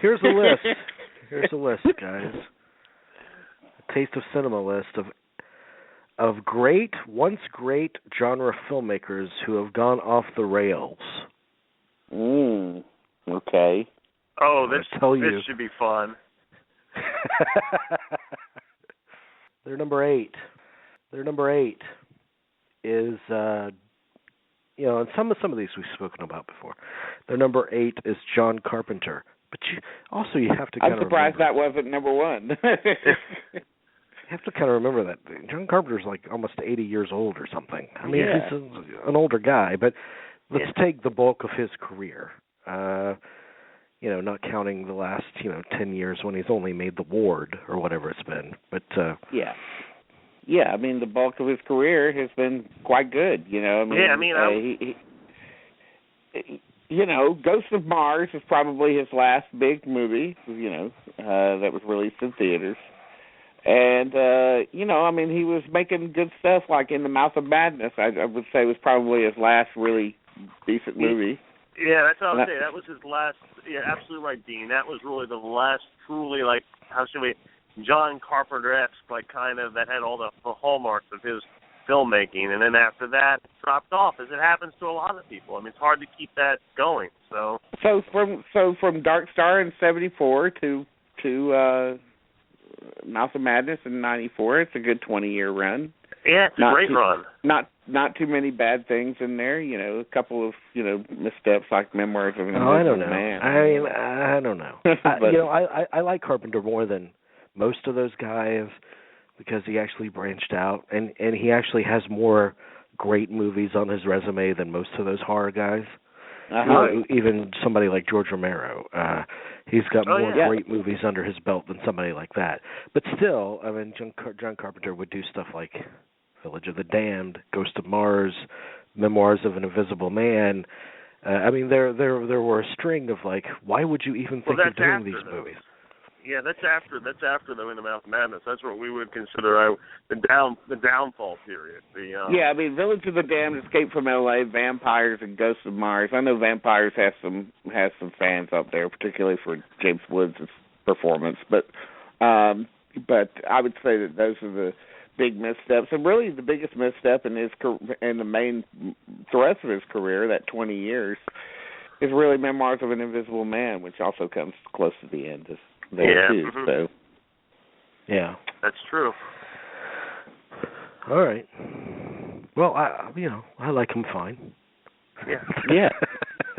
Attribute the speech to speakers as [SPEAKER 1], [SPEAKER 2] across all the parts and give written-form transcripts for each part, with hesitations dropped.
[SPEAKER 1] Here's a list. Here's a list, guys. A Taste of Cinema list of once great genre filmmakers who have gone off the rails.
[SPEAKER 2] Okay.
[SPEAKER 3] Oh, this should be fun.
[SPEAKER 1] Their number 8. Their number 8 is, and some of these we've spoken about before. Their number 8 is John Carpenter. But you have to kind of
[SPEAKER 2] I'm surprised that wasn't number 1.
[SPEAKER 1] You have to kind of remember that John Carpenter's like almost 80 years old or something. I mean, he's an older guy, but let's take the bulk of his career. Not counting the last, 10 years when he's only made The Ward or whatever it's been. But
[SPEAKER 2] yeah, I mean, the bulk of his career has been quite good, Ghost of Mars is probably his last big movie, that was released in theaters. And, he was making good stuff like In the Mouth of Madness, I would say was probably his last really decent movie.
[SPEAKER 3] Yeah, that's what I would say. That was his last, absolutely right, Dean. That was really the last truly, John Carpenter-esque, that had all the hallmarks of his filmmaking. And then after that, it dropped off, as it happens to a lot of people. I mean, it's hard to keep that going, So
[SPEAKER 2] from Dark Star in 1974 to Mouth of Madness in 1994, it's a good 20-year run.
[SPEAKER 3] Yeah, it's a great run.
[SPEAKER 2] Not too many bad things in there. A couple of missteps like Memoirs of an Invisible Man.
[SPEAKER 1] I don't know. I like Carpenter more than most of those guys because he actually branched out and he actually has more great movies on his resume than most of those horror guys. Even somebody like George Romero. He's got more great movies under his belt than somebody like that. But still, I mean, John Carpenter would do stuff like Village of the Damned, Ghost of Mars, Memoirs of an Invisible Man. There were a string of why would you even think of doing these movies?
[SPEAKER 3] Yeah, that's after the In the Mouth of Madness. That's what we would consider the downfall period.
[SPEAKER 2] Village of the Damned, Escape from L.A., Vampires, and Ghosts of Mars. I know Vampires has some fans out there, particularly for James Woods' performance. But I would say that those are the big missteps, and really the biggest misstep in the main thrust of his career, that 20 years, is really Memoirs of an Invisible Man, which also comes close to the end too.
[SPEAKER 3] Mm-hmm.
[SPEAKER 2] So,
[SPEAKER 3] yeah, that's true.
[SPEAKER 1] All right. Well, I like him fine.
[SPEAKER 3] Yeah.
[SPEAKER 2] Yeah.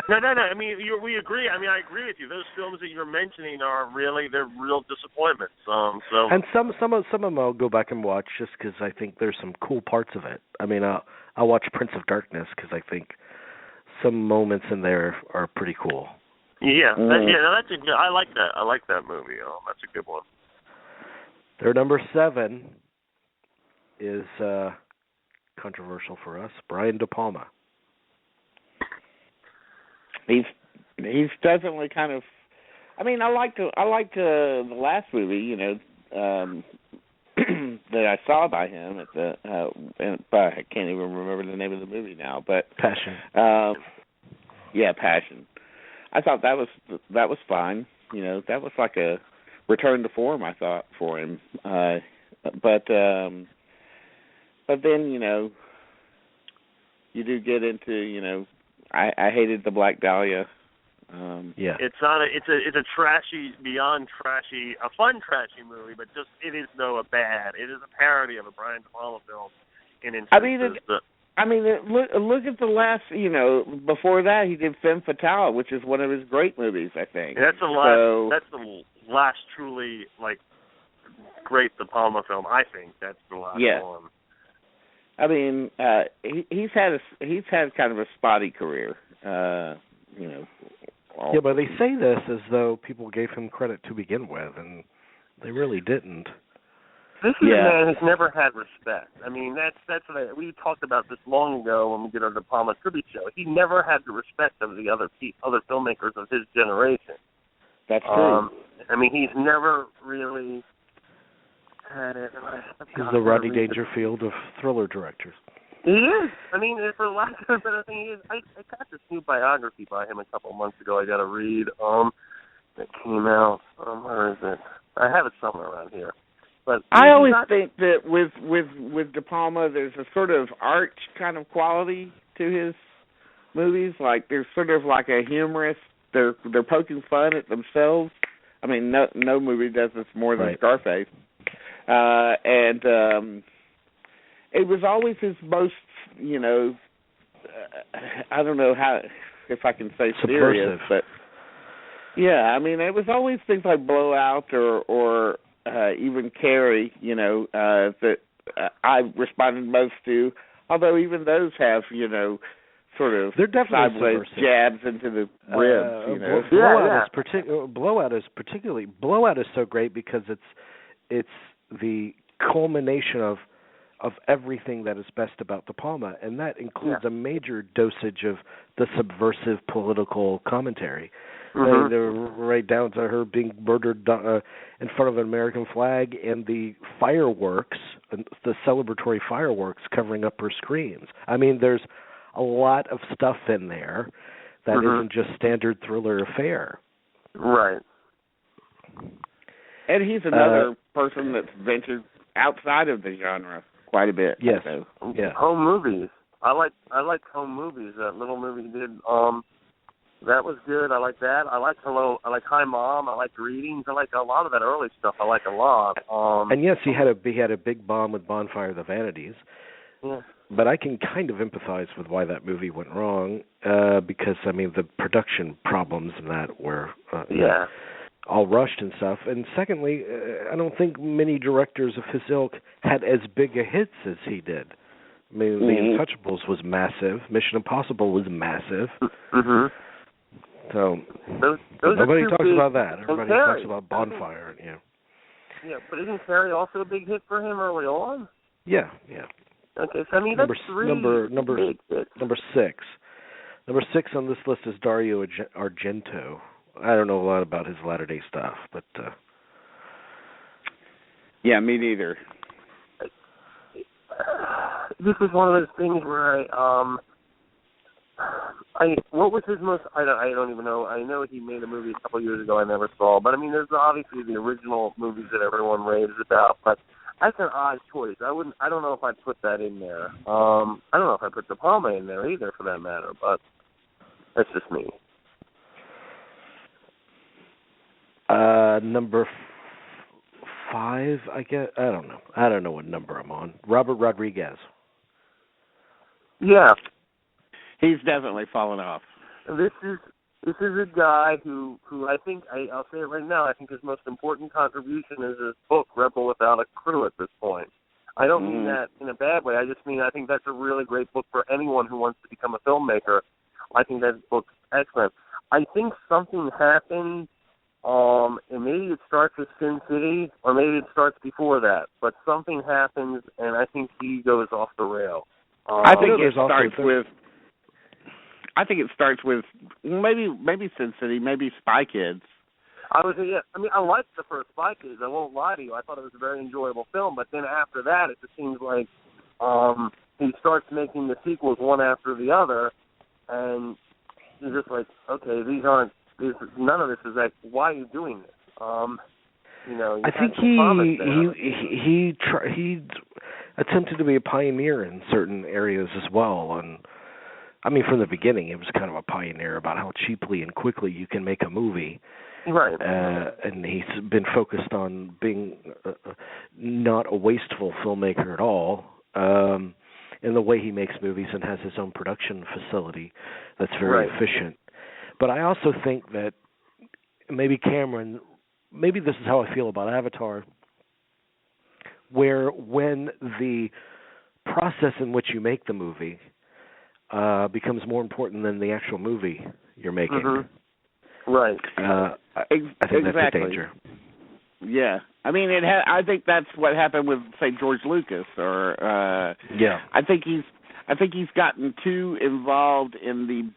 [SPEAKER 3] No. I mean, we agree. I mean, I agree with you. Those films that you're mentioning they're real disappointments.
[SPEAKER 1] And some of them I'll go back and watch just because I think there's some cool parts of it. I mean, I'll watch Prince of Darkness because I think some moments in there are pretty cool.
[SPEAKER 3] Yeah, that's a good. I like that. I like that movie. That's a good one.
[SPEAKER 1] Their number 7 is controversial for us, Brian De Palma.
[SPEAKER 2] He's definitely kind of. I mean, I liked the last movie, that I saw by him at but I can't even remember the name of the movie now. But
[SPEAKER 1] Passion.
[SPEAKER 2] Passion. I thought that was fine. That was like a return to form, I thought, for him. But then you do get into I hated the Black Dahlia.
[SPEAKER 3] It's not it's a trashy, beyond trashy, a fun trashy movie, but just it is a bad. It is a parody of a Brian De Palma film.
[SPEAKER 2] Look at the last, before that he did Femme Fatale, which is one of his great movies, I think.
[SPEAKER 3] That's the last truly great De Palma film. I think that's the last one.
[SPEAKER 2] I mean, he's had kind of a spotty career,
[SPEAKER 1] Yeah, but they say this as though people gave him credit to begin with, and they really didn't.
[SPEAKER 3] This is a man who's never had respect. I mean, that's what we talked about this long ago when we did our De Palma tribute show. He never had the respect of the other filmmakers of his generation.
[SPEAKER 2] That's true.
[SPEAKER 3] I mean, he's never really had it.
[SPEAKER 1] He's the Rodney Dangerfield of thriller directors.
[SPEAKER 3] He is. I mean, for lack of a better thing, he is. I got this new biography by him a couple of months ago. I got to read. That came out. Where is it? I have it somewhere around here. But
[SPEAKER 2] I always think that with De Palma, there's a sort of arch kind of quality to his movies. Like there's sort of like a humorous. They're poking fun at themselves. I mean, no movie does this more than Scarface. And it was always his most, I don't know if I can say serious, but yeah, I mean, it was always things like Blowout or even Carrie, that I responded most to. Although even those have, sort of
[SPEAKER 1] they're definitely
[SPEAKER 2] sideways jabs into the ribs.
[SPEAKER 1] Blowout is so great because it's the culmination of everything that is best about De Palma, and that includes a major dosage of the subversive political commentary. They're right down to her being murdered in front of an American flag and the fireworks, the celebratory fireworks covering up her screens. I mean, there's a lot of stuff in there that isn't just standard thriller affair.
[SPEAKER 3] Right.
[SPEAKER 2] And he's another person that's ventured outside of the genre quite a bit.
[SPEAKER 1] Yes.
[SPEAKER 3] Yeah. Home movies. I like home movies. That little movie he did. That was good. I like that. I like Hello. I like Hi Mom. I like Greetings. I like a lot of that early stuff. I like a lot.
[SPEAKER 1] And yes, he had a big bomb with Bonfire of the Vanities.
[SPEAKER 3] Yeah.
[SPEAKER 1] But I can kind of empathize with why that movie went wrong, because I mean the production problems in that were all rushed and stuff. And secondly, I don't think many directors of his ilk had as big a hits as he did. I mean, The Untouchables was massive. Mission Impossible was massive. So nobody talks about that. Everybody talks about Bonfire.
[SPEAKER 3] Yeah, but isn't Carrie also a big hit for him early on?
[SPEAKER 1] Yeah.
[SPEAKER 3] Okay, so I mean that's
[SPEAKER 1] number
[SPEAKER 3] big hits.
[SPEAKER 1] Number 6. Number 6 on this list is Dario Argento. I don't know a lot about his latter-day stuff, but
[SPEAKER 2] yeah, me neither.
[SPEAKER 3] This is one of those things where what was his most? I don't even know. I know he made a movie a couple years ago I never saw, but I mean, there's obviously the original movies that everyone raves about, but that's an odd choice. I don't know if I'd put that in there. I don't know if I'd put De Palma in there either, for that matter. But that's just me.
[SPEAKER 1] Number 5, I guess. I don't know. I don't know what number I'm on. Robert Rodriguez.
[SPEAKER 3] Yeah,
[SPEAKER 2] he's definitely fallen off.
[SPEAKER 3] This is a guy who I think I'll say it right now. I think his most important contribution is his book Rebel Without a Crew. At this point, I don't mean that in a bad way. I just mean I think that's a really great book for anyone who wants to become a filmmaker. I think that book's excellent. I think something happened. And maybe it starts with Sin City, or maybe it starts before that. But something happens, and I think he goes off the rail.
[SPEAKER 2] I think it starts with maybe Sin City, maybe Spy Kids.
[SPEAKER 3] I liked the first Spy Kids. I won't lie to you. I thought it was a very enjoyable film. But then after that, it just seems like he starts making the sequels one after the other, and you're just like, okay, none of this is like, why are you doing this?
[SPEAKER 1] I think he attempted to be a pioneer in certain areas as well, and I mean from the beginning, he was kind of a pioneer about how cheaply and quickly you can make a movie.
[SPEAKER 3] Right.
[SPEAKER 1] And he's been focused on being not a wasteful filmmaker at all. In the way he makes movies, and has his own production facility that's very efficient. But I also think that maybe this is how I feel about Avatar, where when the process in which you make the movie becomes more important than the actual movie you're making.
[SPEAKER 3] Right.
[SPEAKER 1] I think that's a danger.
[SPEAKER 2] Yeah. I mean, I think that's what happened with, say, George Lucas, or I think he's gotten too involved in the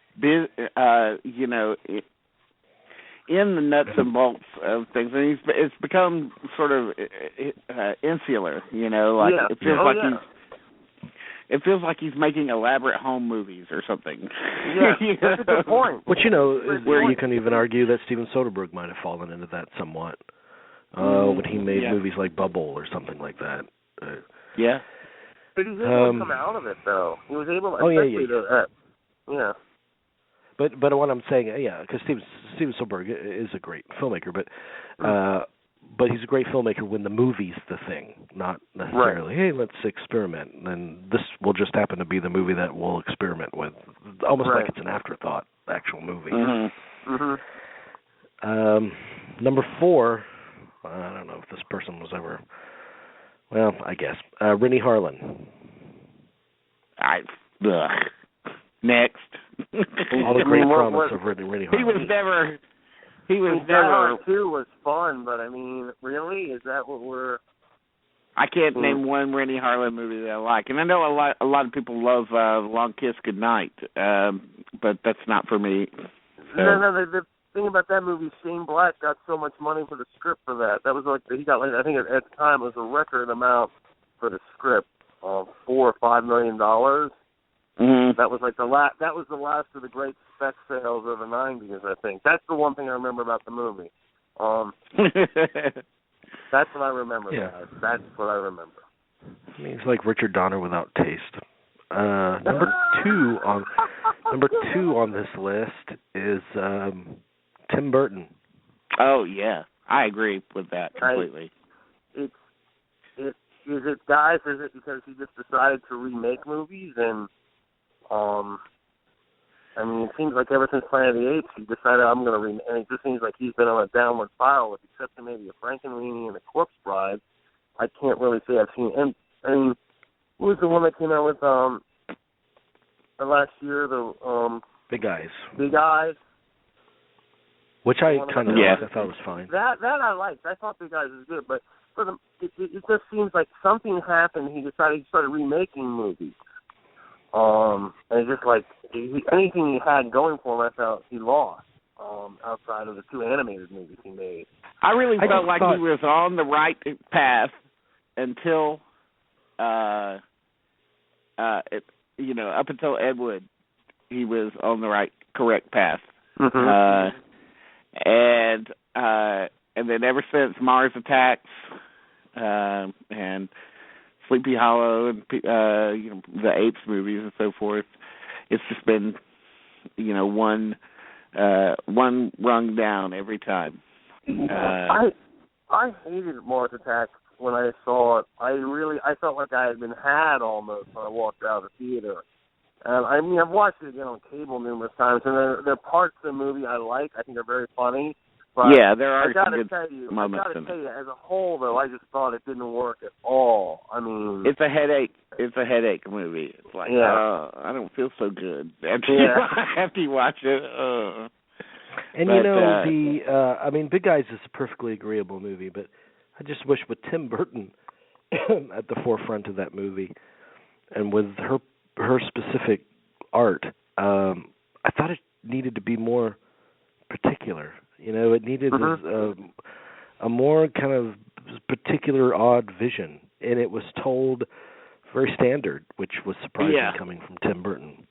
[SPEAKER 2] in the nuts and bolts of things, and it's become sort of insular. It feels It feels like he's making elaborate home movies or something.
[SPEAKER 3] Yeah, that's a good point.
[SPEAKER 1] Which, is where you can even argue that Steven Soderbergh might have fallen into that somewhat when he made movies like Bubble or something like that.
[SPEAKER 2] Yeah.
[SPEAKER 3] But he was able to come out of it, though. He was able to, yeah.
[SPEAKER 1] But what I'm saying, because Steven Soderbergh is a great filmmaker, but he's a great filmmaker when the movie's the thing, not necessarily, hey, let's experiment, and this will just happen to be the movie that we'll experiment with, almost like it's an afterthought, the actual movie. Number 4, I don't know if this person was ever, well, I guess, Rennie Harlan.
[SPEAKER 2] Next.
[SPEAKER 1] All the great promise of Rennie Harlan.
[SPEAKER 2] He was never.
[SPEAKER 3] Too was fun, but I mean, really, is that what we're?
[SPEAKER 2] I can't name one Rennie Harlan movie that I like, and I know a lot of people love Long Kiss Goodnight, but that's not for me. So.
[SPEAKER 3] No. The thing about that movie, Shane Black got so much money for the script for that. That was he got I think at the time it was a record amount for the script of $4 or $5 million. That was the last of the great spec sales of the 90s, I think. That's the one thing I remember about the movie. That's what I remember.
[SPEAKER 1] Yeah.
[SPEAKER 3] Guys. That's what I remember.
[SPEAKER 1] I mean, it's like Richard Donner without taste. Number two on this list is Tim Burton.
[SPEAKER 2] Oh yeah, I agree with that completely.
[SPEAKER 3] Is it guys? Is it because he just decided to remake movies and? I mean, it seems like ever since Planet of the Apes, he decided I'm going to and it just seems like he's been on a downward spiral, with except for maybe a Frankenweenie and a Corpse Bride. I can't really say I've seen. And I mean, what was the one that came out with last year? The
[SPEAKER 1] Big Eyes.
[SPEAKER 3] Big Eyes.
[SPEAKER 1] Which I kind of liked. I thought was fine.
[SPEAKER 3] That I liked. I thought Big Eyes was good, but it just seems like something happened. He started remaking movies. And it's just like anything he had going for him, I felt he lost. Outside of the 2 animated movies he made,
[SPEAKER 2] I really felt like he was on the right path until, up until Ed Wood, he was on the correct path. And then ever since Mars Attacks, and Sleepy Hollow and the Apes movies and so forth, it's just been one rung down every time.
[SPEAKER 3] I hated Mars Attacks when I saw it. I felt like I had been had almost when I walked out of the theater. I mean, I've watched it again on cable numerous times, and there are parts of the movie I like. I think they're very funny. But
[SPEAKER 2] yeah, there are some good moments.
[SPEAKER 3] I got to tell you, as a whole, though, I just thought it didn't work at all. I mean,
[SPEAKER 2] it's a headache. It's a headache movie. It's like, I don't feel so good after you watch it.
[SPEAKER 1] And Big Eyes is a perfectly agreeable movie, but I just wish with Tim Burton at the forefront of that movie, and with her specific art, I thought it needed to be more particular. It needed a more kind of particular, odd vision, and it was told very standard, which was surprising coming from Tim Burton.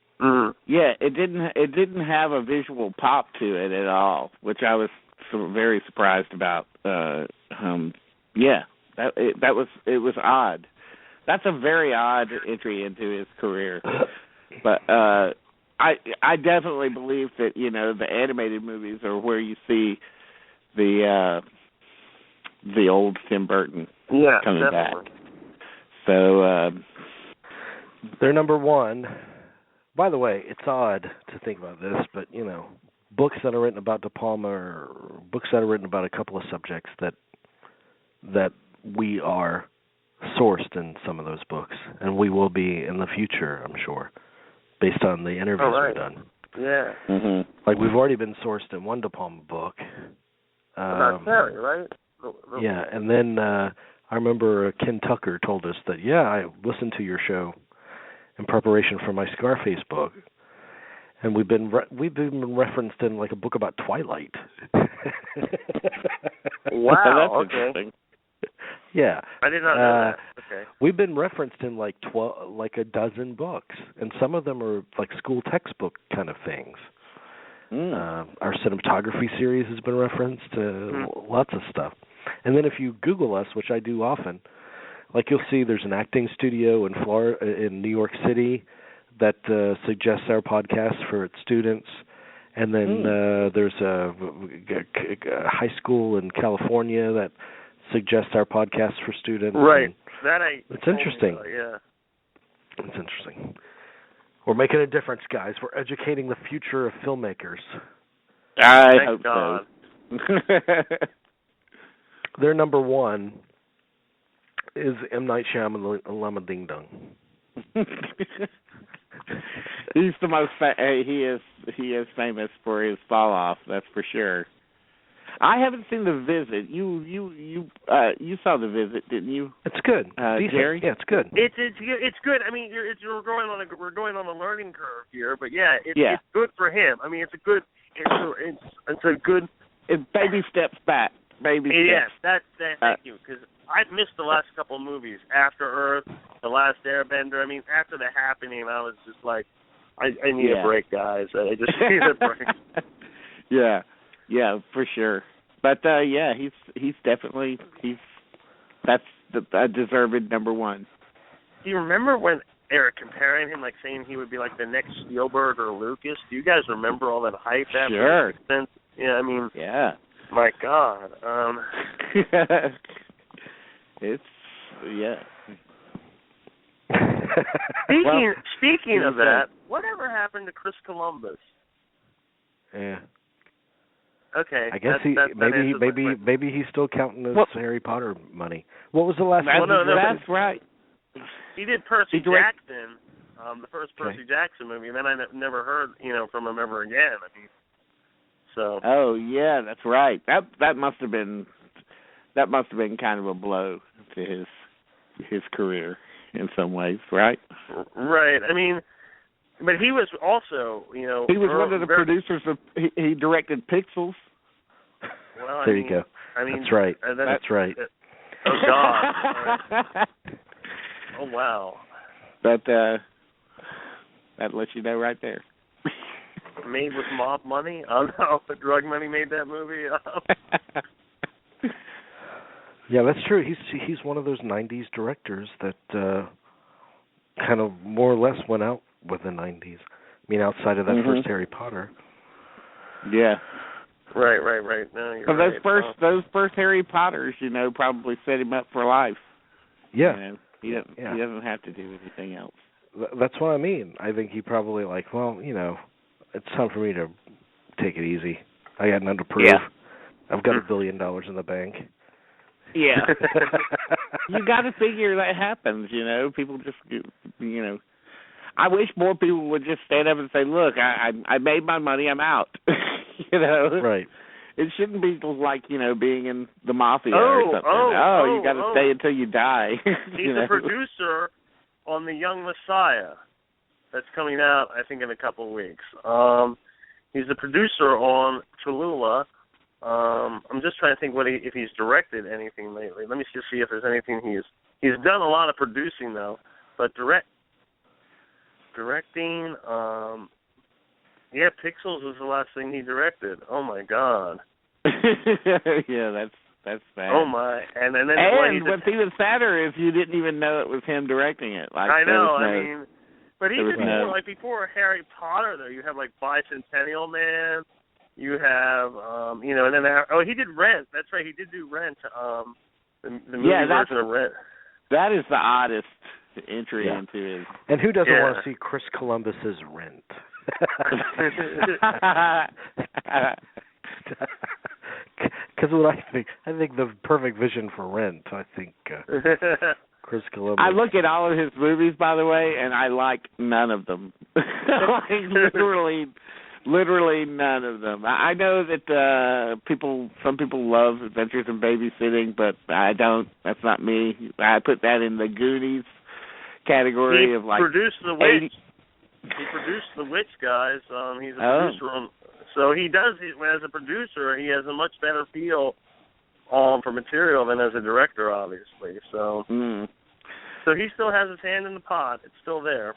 [SPEAKER 2] Yeah, it didn't have a visual pop to it at all, which I was very surprised about. It was odd. That's a very odd entry into his career, but. I definitely believe that the animated movies are where you see the old Tim Burton coming back. So
[SPEAKER 1] they're number 1. By the way, it's odd to think about this, but books that are written about De Palma or books that are written about a couple of subjects that we are sourced in some of those books, and we will be in the future, I'm sure. Based on the interviews we've done.
[SPEAKER 3] Yeah.
[SPEAKER 1] Like, we've already been sourced in one De Palma book.
[SPEAKER 3] About Terry, right?
[SPEAKER 1] Yeah, and then I remember Ken Tucker told us that, I listened to your show in preparation for my Scarface book, and we've been referenced in, like, a book about Twilight.
[SPEAKER 3] Wow,
[SPEAKER 2] that's
[SPEAKER 3] okay.
[SPEAKER 2] interesting.
[SPEAKER 1] Yeah.
[SPEAKER 3] I did not know that. Okay.
[SPEAKER 1] We've been referenced in like a dozen books, and some of them are like school textbook kind of things. Our cinematography series has been referenced to lots of stuff. And then if you Google us, which I do often, like you'll see there's an acting studio in New York City that suggests our podcast for its students. And then there's a high school in California that suggests our podcast for students.
[SPEAKER 3] Right.
[SPEAKER 1] It's interesting.
[SPEAKER 3] Yeah.
[SPEAKER 1] It's interesting. We're making a difference, guys. We're educating the future of filmmakers.
[SPEAKER 2] I
[SPEAKER 3] Thank
[SPEAKER 2] hope
[SPEAKER 3] God.
[SPEAKER 2] so.
[SPEAKER 1] Their number one is M. Night Shyamalan Ding Dong.
[SPEAKER 2] He's the most. He is famous for his fall off. That's for sure. I haven't seen The Visit. You saw The Visit, didn't you?
[SPEAKER 1] It's good.
[SPEAKER 2] Jerry?
[SPEAKER 1] Yeah, it's good.
[SPEAKER 3] It's good. I mean, we're going on a learning curve here, but it's good for him. I mean, it's a good.
[SPEAKER 2] It's baby steps back. Baby steps.
[SPEAKER 3] Yes, thank you, because I've missed the last couple of movies. After Earth, The Last Airbender. I mean, after The Happening, I was just like, I need a break, guys. I just need a break.
[SPEAKER 2] Yeah, for sure. But he's definitely that's a deserved number one.
[SPEAKER 3] Do you remember when Eric comparing him, like saying he would be like the next Spielberg or Lucas? Do you guys remember all that hype?
[SPEAKER 2] Sure.
[SPEAKER 3] Yeah, I mean.
[SPEAKER 2] Yeah.
[SPEAKER 3] My God.
[SPEAKER 2] It's
[SPEAKER 3] Speaking of that, whatever happened to Chris Columbus?
[SPEAKER 1] Yeah.
[SPEAKER 3] Okay.
[SPEAKER 1] I guess maybe he's still counting his Harry Potter money. What was the last one?
[SPEAKER 2] No, that's right.
[SPEAKER 3] He did Percy Jackson, the first Percy Jackson movie, and then I never heard from him ever again. I mean, so.
[SPEAKER 2] Oh yeah, that's right. That must have been kind of a blow to his career in some ways, right?
[SPEAKER 3] Right. I mean. But he was also,
[SPEAKER 2] he was one of the producers of. He directed Pixels.
[SPEAKER 3] Well,
[SPEAKER 1] there you go.
[SPEAKER 3] I mean,
[SPEAKER 1] that's right. That's right.
[SPEAKER 3] Oh God. Oh wow.
[SPEAKER 2] But that lets you know right there.
[SPEAKER 3] Made with mob money. I don't know if the drug money made that movie.
[SPEAKER 1] Yeah, that's true. He's one of those '90s directors that kind of more or less went out with the '90s. I mean, outside of that first Harry Potter.
[SPEAKER 2] Yeah.
[SPEAKER 3] Right. No, you're right.
[SPEAKER 2] Those first Harry Potters, probably set him up for life.
[SPEAKER 1] Yeah.
[SPEAKER 2] He doesn't have to do anything else.
[SPEAKER 1] That's what I mean. I think he probably it's time for me to take it easy. I got nothing to prove.
[SPEAKER 2] Yeah.
[SPEAKER 1] I've got $1 billion in the bank.
[SPEAKER 2] Yeah. You got to figure that happens, People just, I wish more people would just stand up and say, look, I made my money, I'm out.
[SPEAKER 1] Right.
[SPEAKER 2] It shouldn't be like, being in the mafia or something. You got to stay until you die.
[SPEAKER 3] He's the producer on The Young Messiah that's coming out, I think, in a couple of weeks. He's the producer on Tallulah. I'm just trying to think if he's directed anything lately. Let me just see if there's anything he's done a lot of producing though, but directing. Pixels was the last thing he directed. Oh my God.
[SPEAKER 2] Yeah, that's bad.
[SPEAKER 3] Oh my! And then
[SPEAKER 2] what's even sadder is you didn't even know it was him directing it. Like
[SPEAKER 3] I know. But even before Harry Potter, though, you have like Bicentennial Man. You have, and then he did Rent. That's right, he did do Rent. The movie version of Rent.
[SPEAKER 2] That is the oddest entry into his.
[SPEAKER 1] And who doesn't want to see Chris Columbus's Rent? Because what I think the perfect vision for Rent. I think Chris Columbus.
[SPEAKER 2] I look at all of his movies, by the way, and I like none of them. Literally none of them. I know that some people love Adventures in Babysitting, but I don't. That's not me. I put that in the Goonies category of like.
[SPEAKER 3] Produced The Witch. He produced The Witch, guys. He's a producer on. So he does. As a producer, he has a much better feel for material than as a director, obviously. So, so he still has his hand in the pot. It's still there.